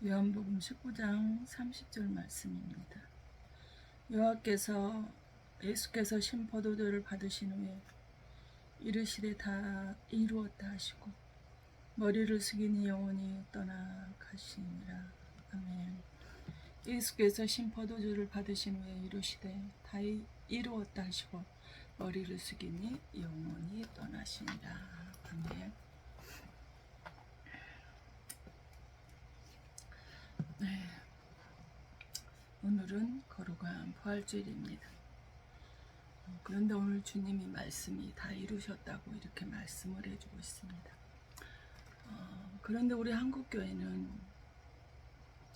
요한복음 19장 30절 말씀입니다. 예수께서 신 포도주를 받으신 후에 이르시되 다 이루었다 하시고 머리를 숙이니 영혼이 떠나가시니라. 아멘. 예수께서 신 포도주를 받으신 후에 이르시되 다 이루었다 하시고 머리를 숙이니 영혼이 떠나시니라. 아멘. 네. 오늘은 거룩한 부활주일입니다. 그런데 오늘 주님이 말씀이 다 이루셨다고 이렇게 말씀을 해주고 있습니다. 그런데 우리 한국교회는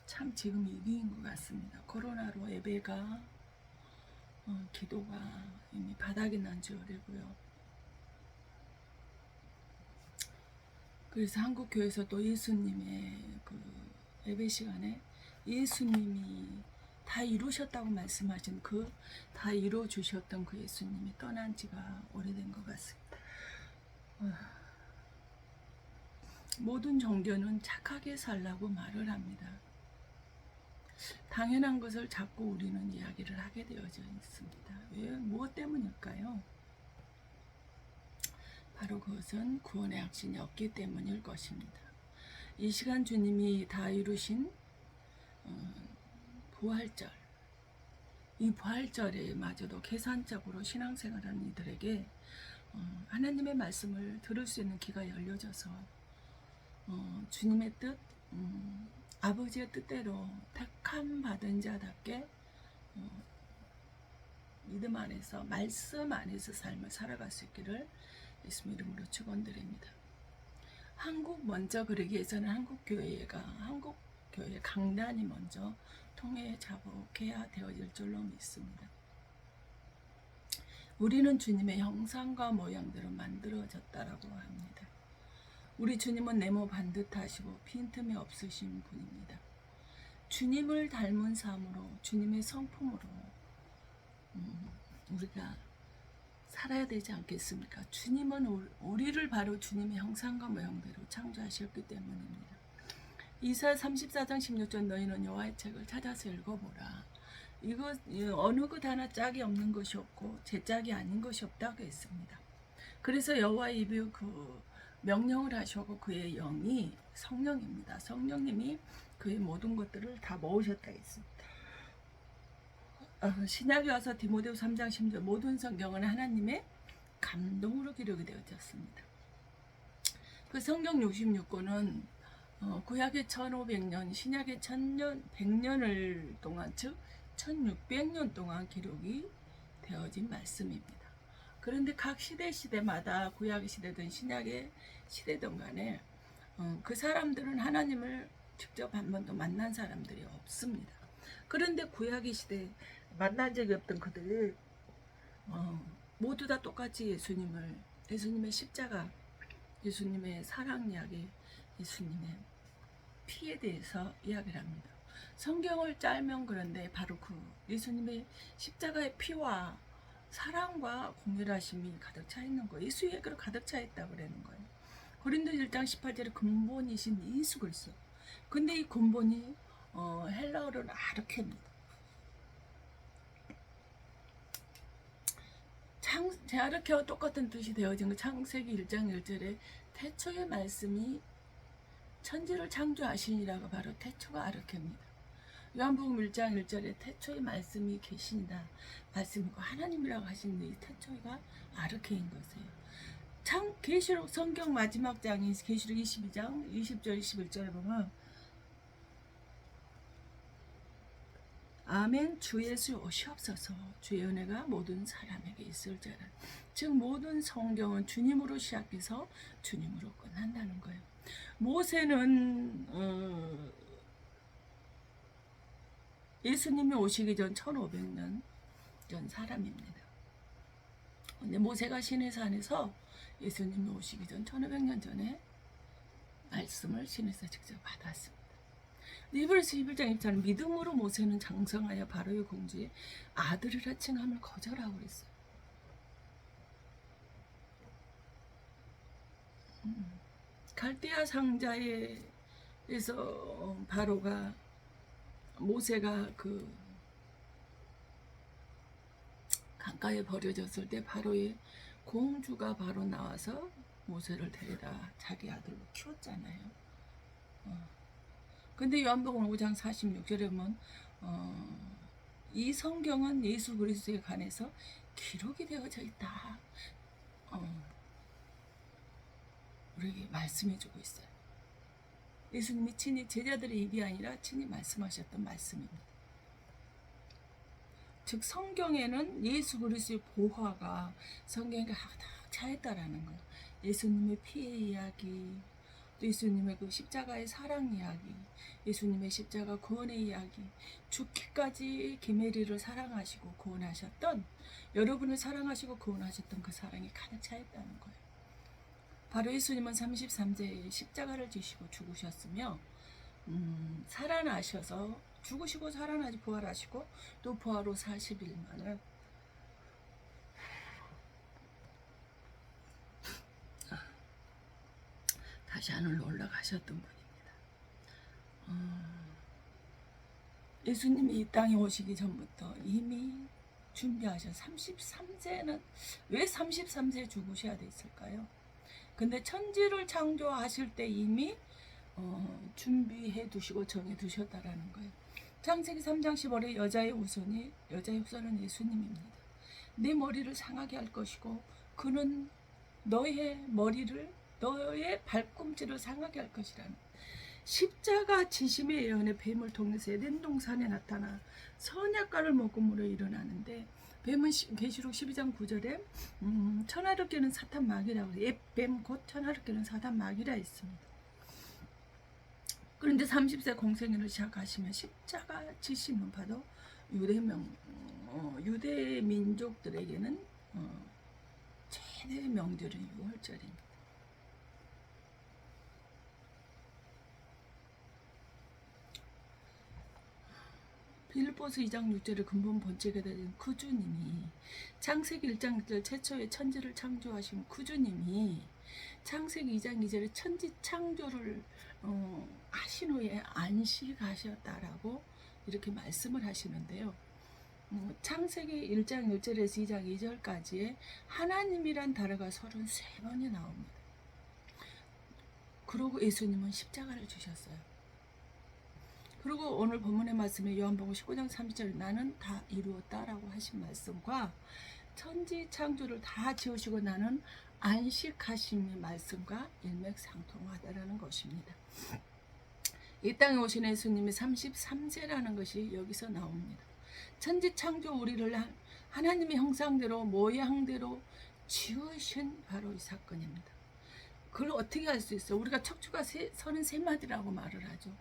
참 지금 위기인 것 같습니다. 코로나로 예배가 기도가 이미 바닥이 난 지 오래고요. 그래서 한국교회에서 또 예수님의 그 예배 시간에 예수님이 다 이루셨다고 말씀하신 그 다 이루어주셨던 그 예수님이 떠난 지가 오래된 것 같습니다. 모든 종교는 착하게 살라고 말을 합니다. 당연한 것을 자꾸 우리는 이야기를 하게 되어져 있습니다. 왜? 무엇 때문일까요? 바로 그것은 구원의 확신이 없기 때문일 것입니다. 이 시간 주님이 다 이루신 부활절, 이 부활절에 마저도 계산적으로 신앙생활하는 이들에게 하나님의 말씀을 들을 수 있는 귀가 열려져서 주님의 뜻, 아버지의 뜻대로 택함 받은 자답게 믿음 안에서 말씀 안에서 삶을 살아갈 수 있기를 예수 이름으로 축원드립니다. 한국 먼저 그러기 위해서는 한국교회 강단이 먼저 통해 자복해야 되어질 줄로 믿습니다. 우리는 주님의 형상과 모양대로 만들어졌다라고 합니다. 우리 주님은 네모 반듯하시고 빈틈이 없으신 분입니다. 주님을 닮은 삶으로 주님의 성품으로 우리가 살아야 되지 않겠습니까? 주님은 우리를 바로 주님의 형상과 모양대로 창조하셨기 때문입니다. 이사야 34장 16절 너희는 여호와의 책을 찾아서 읽어보라. 이거 어느 것 하나 짝이 없는 것이 없고 제 짝이 아닌 것이 없다고 했습니다. 그래서 여호와의 입이 그 명령을 하시고 그의 영이 성령입니다. 성령님이 그의 모든 것들을 다 모으셨다 했습니다. 신약에 와서 디모데후서 3장 10절 모든 성경은 하나님의 감동으로 기록이 되어졌습니다. 그 성경 66권은 구약의 1500년, 신약의 1100년을 동안, 즉 1600년 동안 기록이 되어진 말씀입니다. 그런데 각 시대마다 구약의 시대든 신약의 시대든 간에 그 사람들은 하나님을 직접 한 번도 만난 사람들이 없습니다. 그런데 구약의 시대 만난 적이 없던 그들이 모두 다 똑같이 예수님의 십자가, 예수님의 사랑 이야기, 예수님의 피에 대해서 이야기를 합니다. 성경을 짤면 그런데 바로 그 예수님의 십자가의 피와 사랑과 공멸하심이 가득 차 있는 거예요. 예수의 얘기로 가득 차 있다고 그러는 거예요. 고린도서 1장 18절에 근본이신 예수 그리스도. 근데 이 근본이 헬라어로는 아르케입니다. 아르케와 똑같은 뜻이 되어진 그 창세기 1장 1절에 태초의 말씀이 천지를 창조하시니라가 바로 태초가 아르케입니다. 요한복음 1장 1절에 태초의 말씀이 계신다. 말씀이고 하나님이라고 하시는 이 태초가 아르케인 것이에요. 계시록 성경 마지막 장인 계시록 22장 20절 21절에 보면 아멘 주 예수 오시옵소서 주의 은혜가 모든 사람에게 있을지어다. 즉 모든 성경은 주님으로 시작해서 주님으로 끝난다는 거예요. 모세는 예수님이 오시기 전 1500년 전 사람입니다. 근데 모세가 시내산에서 예수님이 오시기 전 1500년 전에 말씀을 신에서 직접 받았습니다. 히브리서 11장 2절은 믿음으로 모세는 장성하여 바로의 공주의 아들이라 칭함을 거절하고 그랬어요. 갈대아 상자의 그래서 바로가 모세가 그 강가에 버려졌을 때 바로의 공주가 바로 나와서 모세를 데려다 자기 아들로 키웠잖아요. 근데 요한복음 5장 46절에 보면 이 성경은 예수 그리스도에 관해서 기록이 되어져 있다. 우리에게 말씀해주고 있어요. 예수님이 친히 제자들의 입이 아니라 친히 말씀하셨던 말씀입니다. 즉 성경에는 예수 그리스도의 보화가 성경에 가득 차있다라는 거예요. 예수님의 피의 이야기, 또 예수님의 그 십자가의 사랑 이야기, 예수님의 십자가 구원의 이야기, 죽기까지 김혜리를 사랑하시고 구원하셨던, 여러분을 사랑하시고 구원하셨던 그 사랑이 가득 차있다는 거예요. 바로 예수님은 33세에 십자가를 지시고 죽으셨으며 살아나셔서 죽으시고 살아나시 부활하시고 또 부활 후 40일 만에 다시 하늘로 올라가셨던 분입니다. 예수님이 이 땅에 오시기 전부터 이미 준비하셔. 33세는 왜 33세에 죽으셔야 됐을까요? 근데 천지를 창조하실 때 이미 준비해 두시고 정해 두셨다라는 거예요. 창세기 3장 15절에 여자의 후손은 예수님입니다. 내 머리를 상하게 할 것이고 그는 너의 머리를, 너의 발꿈치를 상하게 할 것이라는, 십자가 지심의 예언의 뱀을 통해서 에덴 동산에 나타나 선악과를 먹음으로 일어나는데, 뱀은 계시록 12장 9절에 천하를 깨는 사탄 마귀라고 해요. 뱀 곧 천하를 깨는 사탄 마귀라 했습니다. 그런데 30세 공생애를 시작하시면 십자가 지심은 바로 유대 민족들에게는 최대의 명절인 6월절입니다. 빌립보서 2장 6절의 근본 본체가 되는 구주님이, 창세기 1장 1절 최초의 천지를 창조하신 구주님이 창세기 2장 2절에 천지 창조를 하신 후에 안식하셨다라고 이렇게 말씀을 하시는데요. 창세기 1장 1절에서 2장 2절까지의 하나님이란 단어가 33번이 나옵니다. 그리고 예수님은 십자가를 주셨어요. 그리고 오늘 본문의 말씀에 요한복음 19장 30절 나는 다 이루었다라고 하신 말씀과 천지 창조를 다 지으시고 나는 안식하심의 말씀과 일맥상통하다라는 것입니다. 이 땅에 오신 예수님이 33세라는 것이 여기서 나옵니다. 천지 창조 우리를 하나님의 형상대로 모양대로 지으신 바로 이 사건입니다. 그걸 어떻게 할 수 있어요? 우리가 척추가 33마디라고 말을 하죠.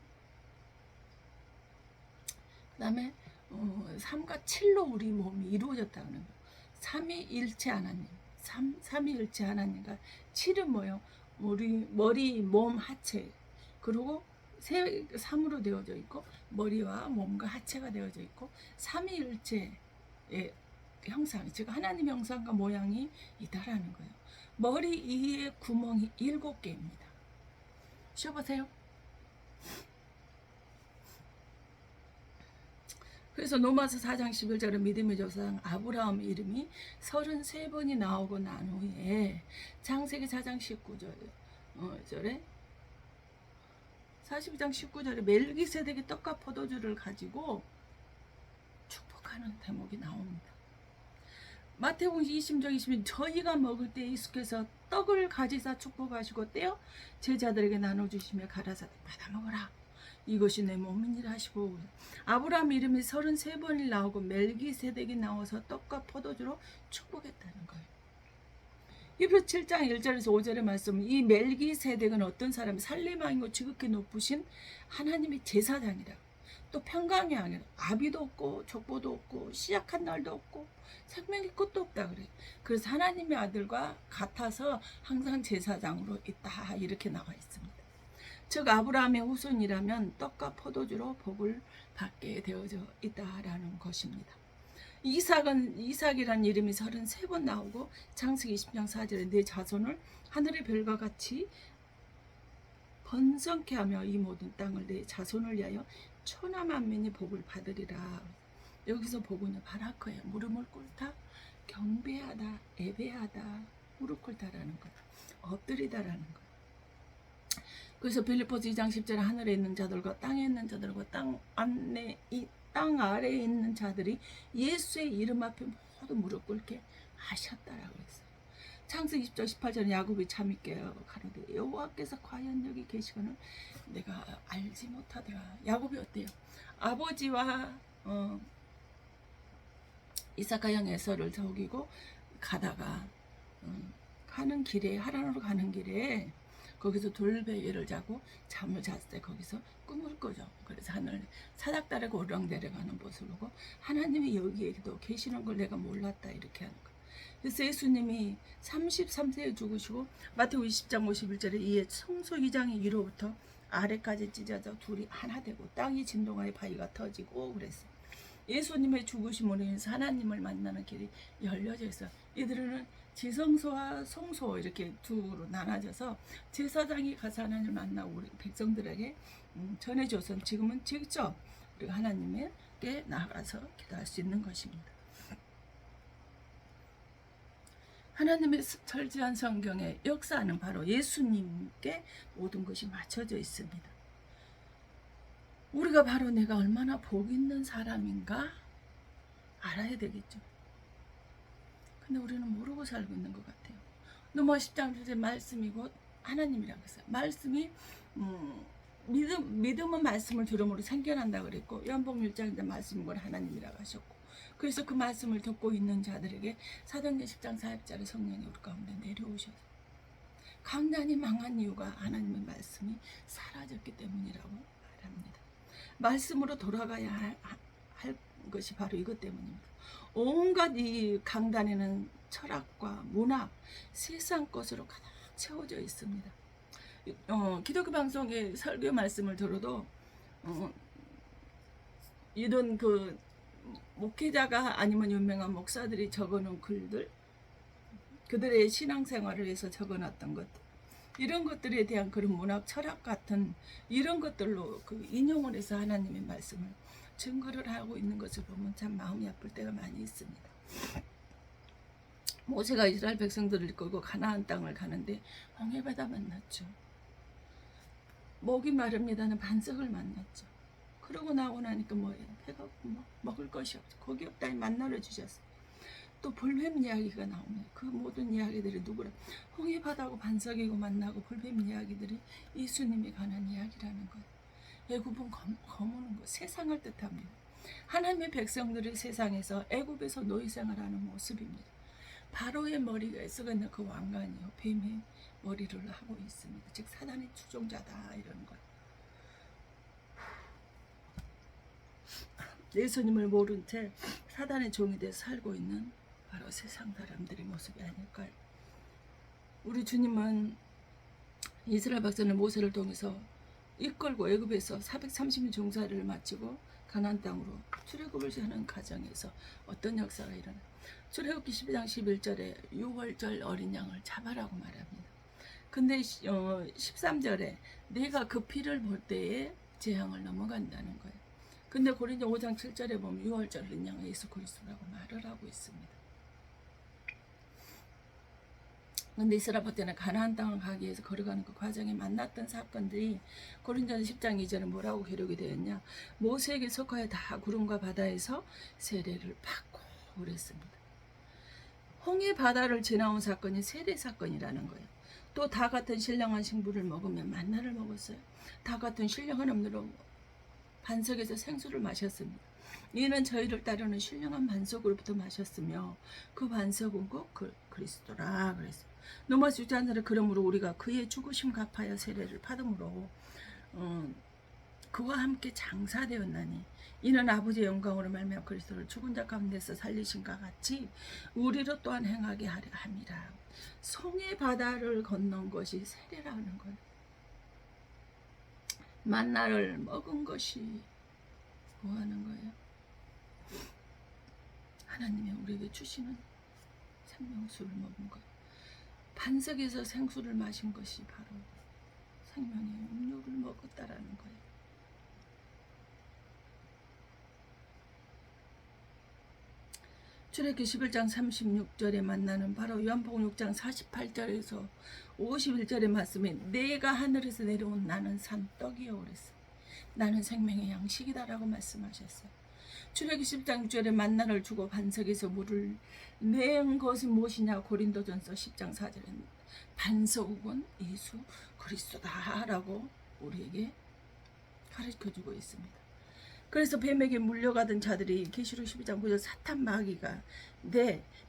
그 다음에 3과 7로 우리 몸이 이루어졌다는 거예요. 3위일체 하나님, 3위일체 하나님과 7은 뭐예요? 우리 머리, 몸, 하체, 그리고 3으로 되어져 있고 머리와 몸과 하체가 되어져 있고 3위일체의 형상, 즉 하나님의 형상과 모양이 있다라는 거예요. 머리 위에 구멍이 7개입니다. 쉬어보세요. 그래서 로마서 4장 11절에 믿음의 조상 아브라함 이름이 33번이 나오고 난 후에 창세기 4장 19절에 42장 19절에 멜기세덱의 떡과 포도주를 가지고 축복하는 대목이 나옵니다. 마태복음 20장 20절 저희가 먹을 때 예수께서 떡을 가지사 축복하시고 떼어 제자들에게 나눠주시며 가라사대 받아 먹어라. 이것이 내 몸이니라 하시고, 아브라함 이름이 33번이 나오고 멜기세덱이 나와서 떡과 포도주로 축복했다는 거예요. 히브리 7장 1절에서 5절의 말씀, 이 멜기세덱은 어떤 사람이 살림왕이고 지극히 높으신 하나님의 제사장이라, 또 평강이 아니라 아비도 없고 족보도 없고 시작한 날도 없고 생명의 끝도 없다 그래. 그래서 하나님의 아들과 같아서 항상 제사장으로 있다 이렇게 나와 있습니다. 즉 아브라함의 후손이라면 떡과 포도주로 복을 받게 되어져 있다라는 것입니다. 이삭이란 이름이 33번 나오고 창세기 20장 4절에 내 자손을 하늘의 별과 같이 번성케 하며 이 모든 땅을 내 자손을 위하여 천하만민이 복을 받으리라. 여기서 복은 바라크예요. 무릎을 꿇다, 경배하다, 예배하다, 무릎 꿇다라는 것, 엎드리다라는 것. 그래서 빌립보서 2장 10절에 하늘에 있는 자들과 땅에 있는 자들과 땅 아래에 있는 자들이 예수의 이름 앞에 모두 무릎 꿇게 하셨다라고 했어요. 창세기 20절 18절에 야곱이 참있게 가로되 여호와께서 과연 여기 계시거늘 내가 알지 못하더라. 야곱이 어때요? 아버지와 이삭과 형 에서를 속이고 가다가 가는 길에 하란으로 가는 길에 거기서 돌베개를 자고 잠을 잤을 때 거기서 꿈을 꾸죠. 그래서 하늘 사닥다리가 오르락내려가는 모습을 보고 하나님이 여기에도 계시는 걸 내가 몰랐다 이렇게 하는 거예요. 그래서 예수님이 33세에 죽으시고 마태복음 20장 51절에 이에 성소 2장의 위로부터 아래까지 찢어져 둘이 하나 되고 땅이 진동하여 바위가 터지고 그랬어요. 예수님의 죽으심으로 인해서 하나님을 만나는 길이 열려져 있어요. 이들은 지성소와 성소 이렇게 두로 나눠져서 제사장이 가서 하나님을 만나고 우리 백성들에게 전해줘서 지금은 직접 우리가 하나님께 나아가서 기도할 수 있는 것입니다. 하나님의 철저한 성경의 역사는 바로 예수님께 모든 것이 맞춰져 있습니다. 우리가 바로 내가 얼마나 복 있는 사람인가 알아야 되겠죠. 근데 우리는 모르고 살고 있는 것 같아요. 로마 10장 1절 말씀이 곧 하나님이라고 했어요. 말씀이 믿음은 말씀을 들음으로 생겨난다고 그랬고 요한복음 1장에 말씀이 곧 하나님이라고 하셨고 그래서 그 말씀을 듣고 있는 자들에게 사도행전 10장 40절에 성령이 우리 가운데 내려오셔서 강단이 망한 이유가 하나님의 말씀이 사라졌기 때문이라고 말합니다. 말씀으로 돌아가야 할 것이 바로 이것 때문입니다. 온갖 이 강단에는 철학과 문학, 세상 것으로 가득 채워져 있습니다. 기독교 방송의 설교 말씀을 들어도 이런 그 목회자가 아니면 유명한 목사들이 적어놓은 글들, 그들의 신앙생활을 위해서 적어놨던 것들, 이런 것들에 대한 그런 문학 철학 같은 이런 것들로 그 인용을 해서 하나님의 말씀을 증거를 하고 있는 것을 보면 참 마음이 아플 때가 많이 있습니다. 모세가 이스라엘 백성들을 이끌고 가나안 땅을 가는데 홍해바다 만났죠. 목이 마릅니다는 반석을 만났죠. 그러고 나오고 나니까 뭐예요? 배가 고프고 먹을 것이 없죠. 고기 없다니 만나를 주셨어요. 또 볼뱀 이야기가 나오네요. 그 모든 이야기들이 누구라? 홍해바다고 반석이고 만나고 볼뱀 이야기들이 예수님이 관한 이야기라는 거예요. 애굽은 거무는 것, 세상을 뜻합니다. 하나님의 백성들이 세상에서 애굽에서 노예생활하는 모습입니다. 바로의 머리가 썩어 있는 그 왕관이요 뱀의 머리를 하고 있습니다. 즉 사단의 추종자다 이러는 거예요. 예수님을 모른 채 사단의 종이 돼서 살고 있는 바로 세상 사람들의 모습이 아닐까요? 우리 주님은 이스라엘 백성을 모세를 통해서 이끌고 애굽에서 430년 종살이를 마치고 가나안 땅으로 출애굽을 하는 과정에서 어떤 역사가 일어나요? 출애굽기 12장 11절에 6월절 어린 양을 잡아라고 말합니다. 근데 13절에 내가 그 피를 볼 때에 재앙을 넘어간다는 거예요. 근데 고린도 5장 7절에 보면 6월절 어린 양은 예수 그리스도라고 말을 하고 있습니다. 근데 이스라엘 때는 가나안 땅을 가기 위해서 걸어가는 그 과정에 만났던 사건들이 고린도전서 10장 2절에 뭐라고 기록이 되었냐? 모세에게 속하여 다 구름과 바다에서 세례를 받고 그랬습니다. 홍해 바다를 지나온 사건이 세례 사건이라는 거예요. 또 다 같은 신령한 식물을 먹으면 만나를 먹었어요. 다 같은 신령한 음료로 반석에서 생수를 마셨습니다. 이는 저희를 따르는 신령한 반석으로부터 마셨으며 그 반석은 곧 그리스도라 그랬어요. 노마스 유자들은 그러므로 우리가 그의 죽으심 갚아야 세례를 받음으로 그와 함께 장사되었나니 이는 아버지의 영광으로 말미암아 그리스도를 죽은 자 가운데서 살리신과 같이 우리로 또한 행하게 하려 함이라. 송해 바다를 건넌 것이 세례라는 거예요. 만나를 먹은 것이 뭐 하는 거예요? 하나님이 우리에게 주시는 생명수를 먹은 거예요. 반석에서 생수를 마신 것이 바로 생명의 음료를 먹었다라는 거예요. 출애굽기 11장 36절에 만나는 바로 요한복음 6장 48절에서 51절의 말씀에 내가 하늘에서 내려온 나는 산떡이요 그랬어요. 나는 생명의 양식이다라고 말씀하셨어요. 출애굽기 10장 6절에 만나를 주고 반석에서 물을 낸 것은 무엇이냐. 고린도전서 10장 4절에 반석은 예수 그리스도다라고 우리에게 가르쳐주고 있습니다. 그래서 뱀에게 물려가던 자들이 계시록 12장 9절 사탄 마귀가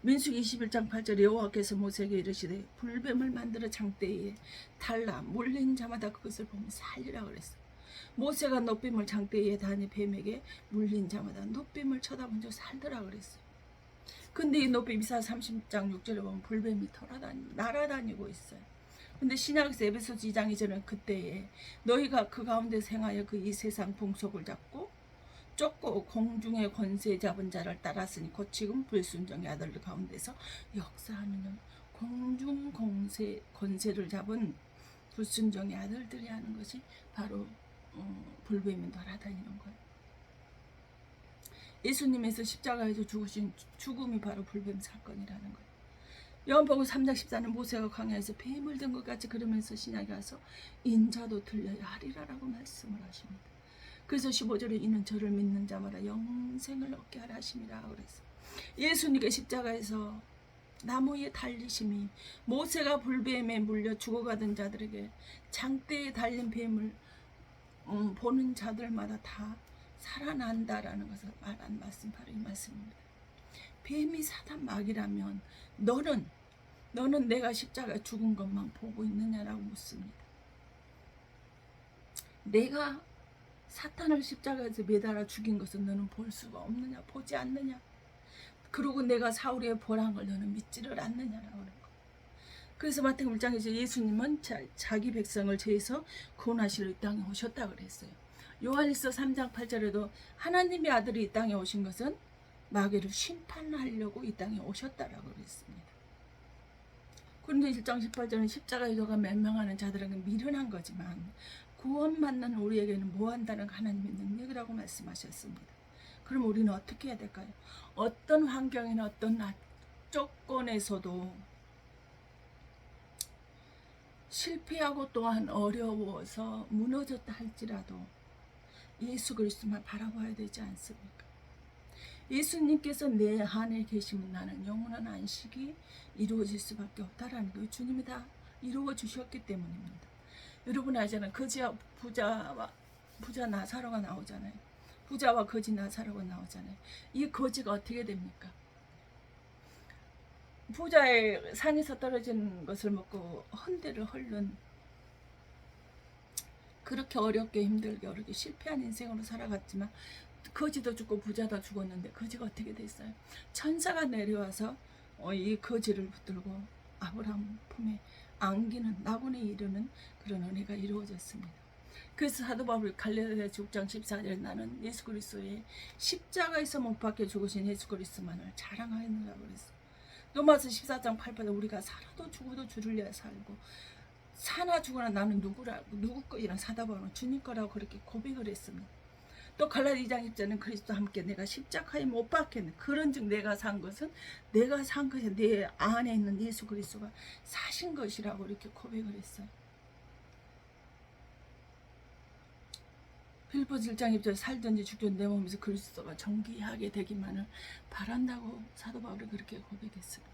민수기 21장 8절에 여호와께서 모세에게 이르시되 불뱀을 만들어 장대에 달라 물린 자마다 그것을 보면 살리라 그랬어. 모세가 노뱀을 장대에 다니 뱀에게 물린 자마다 노뱀을 쳐다본저 살더라 그랬어. 근데 이 노뱀 이사 30장 6절에 보면 불뱀이 날아다니고 있어요. 근데 신약에서 에베소서 2장 2절은 그때에 너희가 그 가운데 생하여 그 이 세상 풍속을 잡고 쫓고 공중의 권세 잡은 자를 따랐으니 곧 지금 불순종의 아들들 가운데서 역사하는 공중 권세를 잡은 불순종의 아들들이 하는 것이 바로 불뱀이 날아다니는 거예요. 예수님에서 십자가에서 죽으신 죽음이 바로 불뱀 사건이라는 거예요. 요한복음 3장 14는 모세가 광야에서 뱀을 든 것 같이 그러면서 신약에 와서 인자도 들려야 하리라라고 말씀을 하십니다. 그래서 15절에 이는 저를 믿는 자마다 영생을 얻게 하라 하심이라 그래서 예수님께 십자가에서 나무에 달리심이 모세가 불뱀에 물려 죽어가던 자들에게 장대에 달린 뱀을 보는 자들마다 다 살아난다라는 것을 말한 말씀 바로 이 말씀입니다. 뱀이 사단 마귀라면 너는 내가 십자가에 죽은 것만 보고 있느냐라고 묻습니다. 내가 사탄을 십자가에서 매달아 죽인 것은 너는 볼 수가 없느냐, 보지 않느냐. 그리고 내가 사울의 벌한 걸 너는 믿지를 않느냐라고 하는 거. 그래서 마태복음 1장에서 예수님은 자기 백성을 죄에서 구원하시러 이 땅에 오셨다 그랬어요. 요한일서 3장 8절에도 하나님의 아들이 이 땅에 오신 것은 마귀를 심판하려고 이 땅에 오셨다라고 그랬습니다. 그런데 1장 18절은 십자가의 도가 멸망하는 자들에게 미련한 거지만 구원받는 우리에게는 무한다는 하나님의 능력이라고 말씀하셨습니다. 그럼 우리는 어떻게 해야 될까요? 어떤 환경이나 어떤 조건에서도 실패하고 또한 어려워서 무너졌다 할지라도 예수 그리스도만 바라봐야 되지 않습니까? 예수님께서 내 안에 계시면 나는 영원한 안식이 이루어질 수밖에 없다라는 거예요. 주님이 다 이루어 주셨기 때문입니다. 여러분 알잖아요. 거지와 부자 나사로가 나오잖아요. 부자와 거지 나사로가 나오잖아요. 이 거지가 어떻게 됩니까? 부자의 산에서 떨어진 것을 먹고 헌대를 헐는 그렇게 어렵게 힘들게 어렵게 실패한 인생으로 살아갔지만 거지도 죽고 부자도 죽었는데 거지가 어떻게 됐어요? 천사가 내려와서 이 거지를 붙들고 아브라함 품에 안기는 낙원에 이르는 그런 은혜가 이루어졌습니다. 그래서 사도 바울이 갈라디아서 6장 14절에 나는 예수 그리스도의 십자가에서 못 박혀 죽으신 예수 그리스도만을 자랑하였느라고 그랬어. 로마서 14장 8절에 우리가 살아도 죽어도 주를 위하여 살고 사나 죽으나 나는 누구 거이란 사도 바울은 주님 거라고 그렇게 고백을 했습니다. 또 갈라디아 2장 10절은 그리스도 함께 내가 십자가에 못 박혔네. 그런즉 내가 산 것이 내 안에 있는 예수 그리스도가 사신 것이라고 이렇게 고백을 했어요. 빌립보서 1장 2절 살든지 죽든지 내 몸에서 그리스도가 정기하게 되기만을 바란다고 사도 바울이 그렇게 고백했습니다.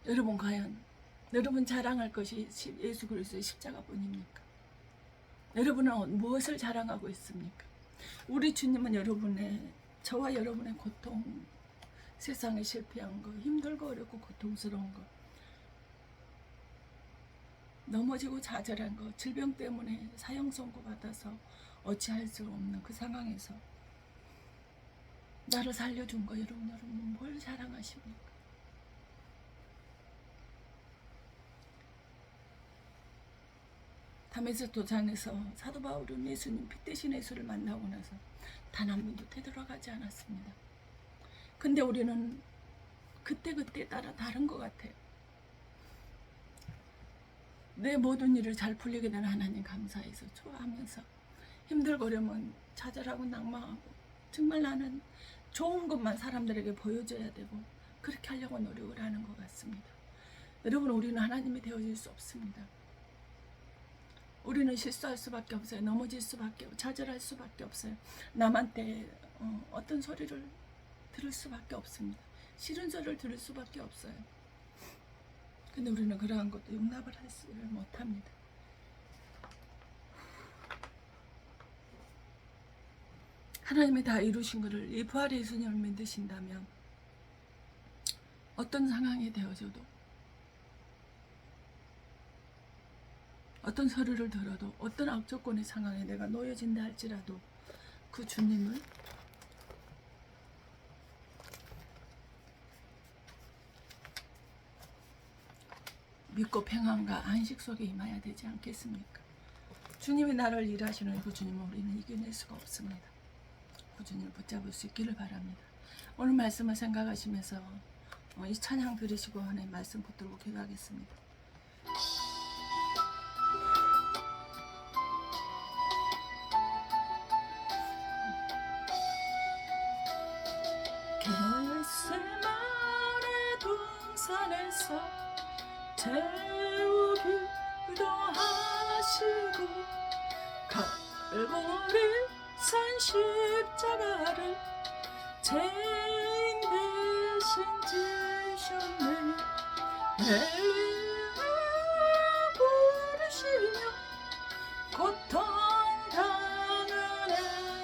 여러분 과연 여러분 자랑할 것이 예수 그리스도의 십자가뿐입니까? 여러분은 무엇을 자랑하고 있습니까? 우리 주님은 저와 여러분의 고통, 세상에 실패한 거, 힘들고 어렵고 고통스러운 거, 넘어지고 좌절한 거, 질병 때문에 사형 선고 받아서 어찌할 수 없는 그 상황에서 나를 살려준 거 여러분 뭘 자랑하십니까? 다메섹 도상에서 사도 바울은 예수님 피 대신 예수를 만나고 나서 단 한 번도 되돌아가지 않았습니다. 근데 우리는 그때 따라 다른 것 같아요. 내 모든 일을 잘 풀리게 되는 하나님 감사해서 좋아하면서, 힘들거려면 좌절하고 낙망하고, 정말 나는 좋은 것만 사람들에게 보여줘야 되고 그렇게 하려고 노력을 하는 것 같습니다. 여러분, 우리는 하나님이 되어질 수 없습니다. 우리는 실수할 수밖에 없어요. 넘어질 수밖에 없어요. 좌절할 수밖에 없어요. 남한테 어떤 소리를 들을 수밖에 없습니다. 싫은 소리를 들을 수밖에 없어요. 근데 우리는 그러한 것도 용납을 하지 못합니다. 하나님이 다 이루신 것을, 이 부활의 예수님을 믿으신다면 어떤 상황이 되어져도, 어떤 소리를 들어도, 어떤 악조건의 상황에 내가 놓여진다 할지라도 그 주님을 믿고 평안과 안식 속에 임해야 되지 않겠습니까? 주님이 나를 일하시는 그 주님을 우리는 이겨낼 수가 없습니다. 그 주님을 붙잡을 수 있기를 바랍니다. 오늘 말씀을 생각하시면서 이 찬양 들으시고 하나님 말씀 붙들고 기도하겠습니다. 겟세마네 동산에서 태우기도 하시고 갈보리 산 십자가를 죄인 대신 지셨네. 엘리야 부르시며 고통 당하는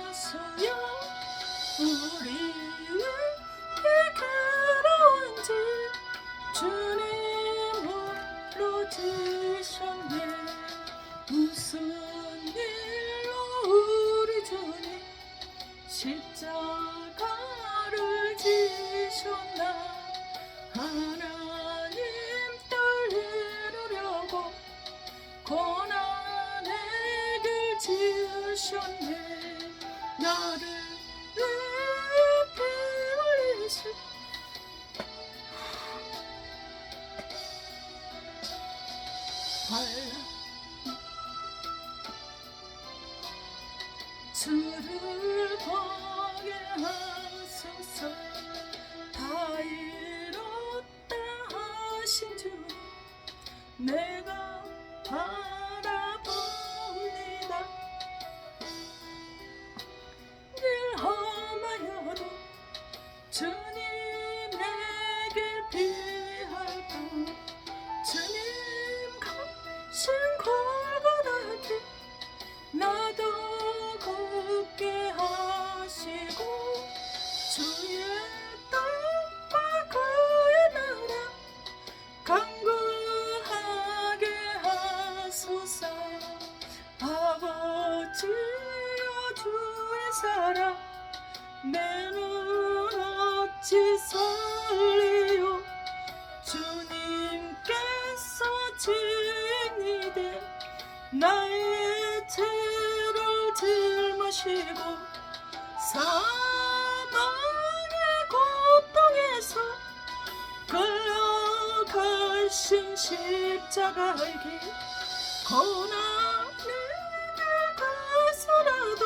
예수여, 우리에게 괴로운지 주님으로 지셨네. 무슨 일로 우리 주님 십자가를 지셨나. 하나님 뜻 이루려고 고난의 길 지으셨네. 나를 피 흘리시 주를 보게 하소서. 다 이뤘다 하신 주 내가 바라봅니다. 늘 험하여도 주님에게 피할까. 주님 가신 골고다길 나도 걷게 하시고, 주의 뜻과 그의 나라 강구하게 하소서. 아버지여 주의 사랑 내 눈 어찌 설리요. 주님께서 진이 되 나의 죄를 짊으시고 사망의 고통에서 끌려가신 십자가의 길, 고난의 길 가서라도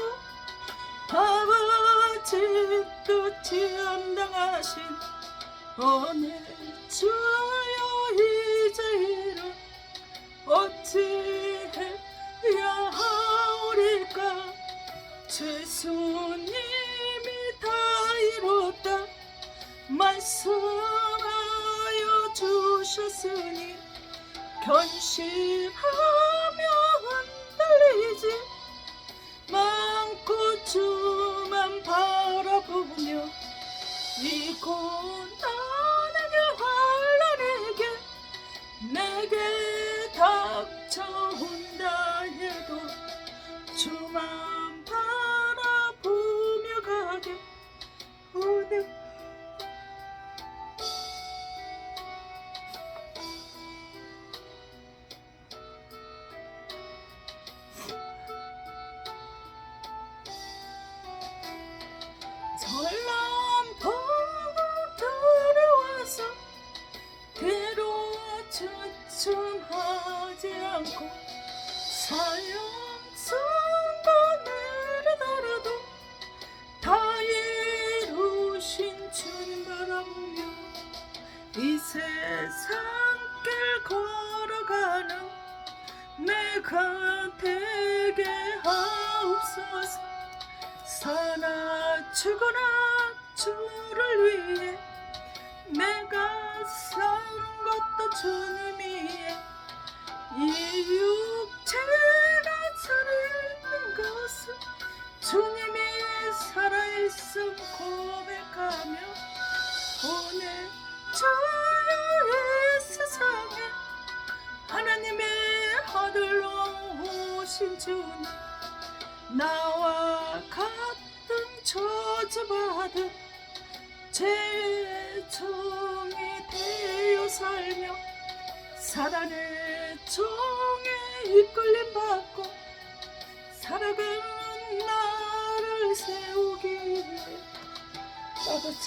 아버지 뜻이 감당하신 오늘 주여 이제 이를 어찌해야 하오리까. 예수님이 다 이뤘다 말씀하여 주셨으니 견실하며 흔들리지 않고 주만 바라보며 이 고난에게 환난에게 내게 닥쳐온다 해도 주만 바라보며 가게 오늘 전람 보고 두려워 않고 사형선고 내리더라도 다 이루신 주님 바라보며 이 세상 길 걸어가는 내가 되게 하옵소서. 사나 죽으나 주를 위해 내가 사는 것도 주님이에 이 육체가 살아있는 것은 주님이 살아있음 고백하며 보내줘야 이 세상에 하나님의 아들로 오신 주님 나와 같은 저주받은 죄의 종이 되어 살며 사단의 종에 이끌림 받고 살아가는 나를 세우기 위해 아버지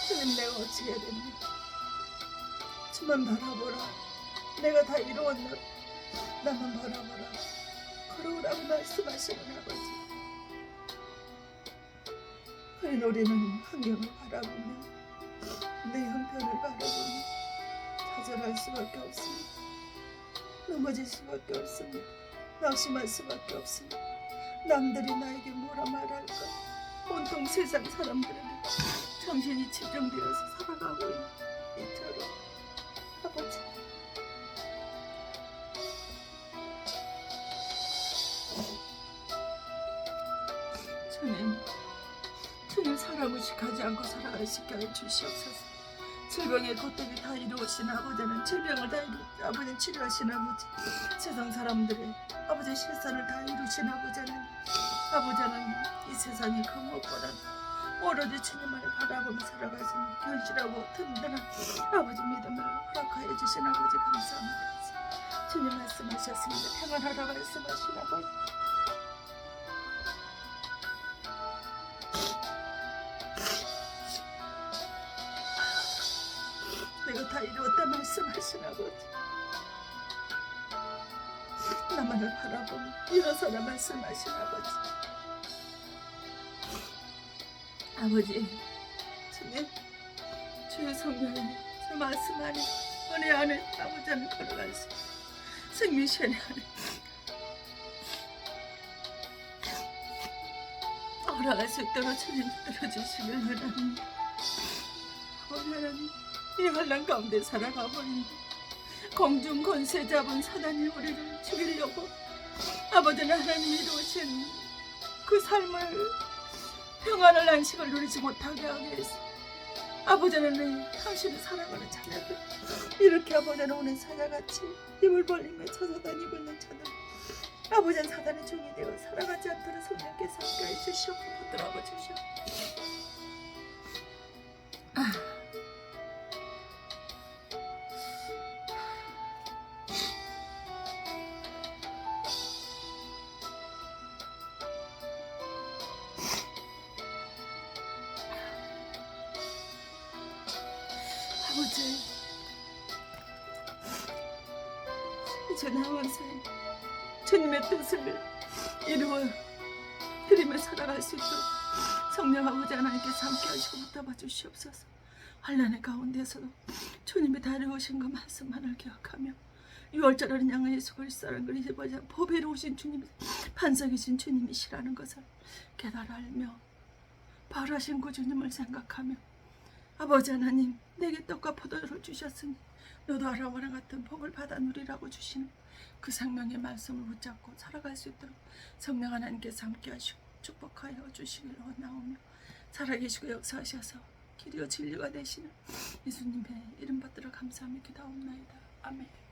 주님 내가 어찌 해야 됩니까? 주만 바라보라. 내가 다 이루었노라. 나만 바라보라. 걸어오라고 말씀하시는 아버지. 그런 우리는 환경을 바라보며 내 형편을 바라보며 좌절할 수밖에 없습니다. 넘어질 수밖에 없습니다. 낙심할 수밖에 없습니다. 남들이 나에게 뭐라 말할까. 온통 세상 사람들에게 정신이 집중되어서 살아가고 있는 이처럼 아버지 주님 사람을 시하지 않고 살아갈 수 있게 하여 주시옵소서. 질병의 것들이 다 이루어진 아버지는 질병을 다 아버지는 치료하신 아버지 세상 사람들의 아버지 실산을 다 이루신 아버지는 이 세상의 그 무엇보다 오로지 주님만을 바라보며 살아가시는 견실하고 든든한 아버지 믿음을 허락하여 주신 아버지 감사합니다. 주님 말씀하셨습니다. 평안하라 말씀하신 아버지 내가 다 이루었다 말씀하신 아버지 나만을 바라보며 일어서라 말씀하신 아버지 주님 주의 성령님 주 말씀 안에 은혜 안에 아버지 안에 걸어갈 수 생명시간에 안에 걸어갈 수 있도록 주님 들어주시길 원합니다. 아버지 하나님 이 환난 가운데 살아가버린다. 공중 권세 잡은 사단이 우리를 죽이려고 아버지는 하나님이 이루신 그 삶을 평안을 안식을 누리지 못하게 하기 위해서 아버지는 당신의 사랑하는 자녀들 이렇게 아버지는 오는 사자같이 입을 벌리며 찾아다니고 있는 자들 아버지는 사단의 종이 되어 살아가지 않도록 성령께서 함께해 주시옵고 붙들어 주시옵고 아버지 이제 남은 생 주님의 뜻을 이루어 드리며 살아갈 수 있도록 성령 아버지 하나님께서 함께 하시고 붙잡아 주시옵소서. 환난의 가운데서도 주님이 다루오신 그 말씀만을 기억하며 유월절하는 양의 예수 그리스도라는 걸 잊어버리지 않고 보배로 오신 주님이 반석이신 주님이시라는 것을 깨달아 알며 바라신 그 주님을 생각하며 아버지 하나님 내게 떡과 포도주를 주셨으니 너도 아라와랑 같은 복을 받아 누리라고 주시는 그 생명의 말씀을 붙잡고 살아갈 수 있도록 성령 하나님께서 함께 하시고 축복하여 주시기를 원하오며 살아계시고 역사하셔서 길이요 진리가 되시는 예수님의 이름 받들어 감사하며 기도하옵나이다. 아멘.